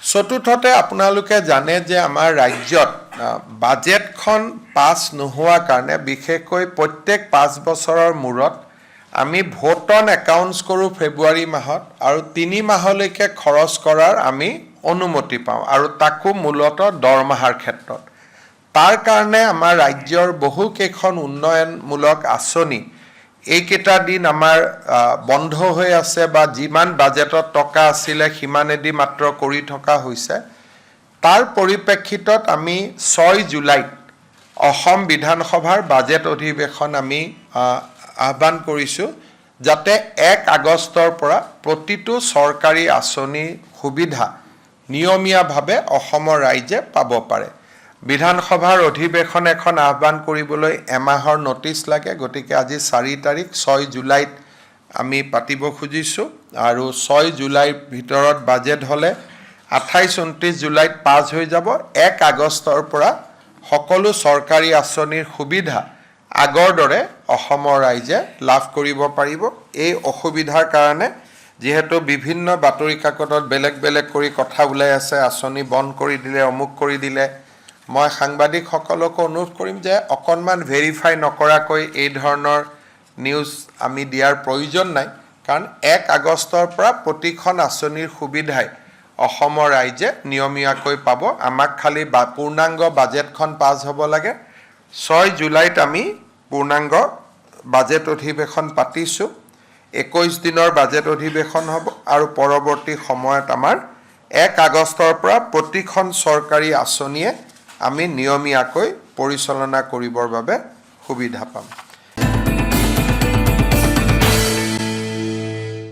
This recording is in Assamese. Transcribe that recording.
চতুৰ্থতে আপোনালোকে জানে যে আমাৰ ৰাজ্যত বাজেটখন পাছ নোহোৱাৰ কাৰণে বিশেষকৈ প্ৰত্যেক 5 বছৰৰ মূৰত আমি ভোট অন একাউণ্টছ কৰোঁ ফেব্ৰুৱাৰী মাহত আৰু 3 মাহলৈকে খৰচ কৰাৰ আমি অনুমতি পাওঁ আৰু তাকো মূলতঃ দৰমহাৰ ক্ষেত্ৰত তাৰ কাৰণে আমাৰ ৰাজ্যৰ বহুকেইখন উন্নয়নমূলক আঁচনি এইকেইটা দিন আমাৰ বন্ধ হৈ আছে বা যিমান বাজেটত টকা আছিলে সিমানেদি মাত্ৰ কৰি থকা হৈছে তাৰ পৰিপ্ৰেক্ষিতত আমি 6 জুলাইত অসম বিধানসভাৰ বাজেট অধিৱেশন আমি আহ্বান কৰিছোঁ যাতে 1 আগষ্টৰ পৰা প্ৰতিটো চৰকাৰী আঁচনিৰ সুবিধা নিয়মীয়াভাৱে অসমৰ ৰাইজে পাব পাৰে বিধানসভাৰ অধিৱেশন এখন আহ্বান কৰিবলৈ এমাহৰ নটিচ লাগে গতিকে আজি 4 তাৰিখ 6 জুলাইত আমি পাতিব খুজিছোঁ আৰু 6 জুলাইৰ ভিতৰত বাজেট হ'লে 28-29 জুলাইত পাছ হৈ যাব 1 আগষ্টৰ পৰা সকলো চৰকাৰী আঁচনিৰ সুবিধা আগৰ দৰে অসমৰ ৰাইজে লাভ কৰিব পাৰিব এই অসুবিধাৰ কাৰণে যেহেতু বিভিন্ন বাতৰি কাকতত বেলেগ বেলেগ কৰি কথা ওলাই আছে আঁচনি বন্ধ কৰি দিলে অমুক কৰি দিলে মই সাংবাদিকসকলক অনুৰোধ কৰিম যে অকণমান ভেৰিফাই নকৰাকৈ এই ধৰণৰ নিউজ আমি দিয়াৰ প্ৰয়োজন নাই কাৰণ 1 আগষ্টৰ পৰা প্ৰতিখন আঁচনিৰ সুবিধাই অসমৰ ৰাইজে নিয়মীয়াকৈ পাব আমাক খালি পূৰ্ণাংগ বাজেটখন পাছ হ'ব লাগে 6 জুলাইত আমি পূৰ্ণাংগ বাজেট অধিৱেশন পাতিছোঁ 21 দিনৰ বাজেট অধিৱেশন হ'ব আৰু পৰৱৰ্তী সময়ত আমাৰ 1 আগষ্টৰ পৰা প্ৰতিখন চৰকাৰী আঁচনিয়ে আমি নিয়মীয়াকৈ পৰিচালনা কৰিবৰ বাবে সুবিধা পাম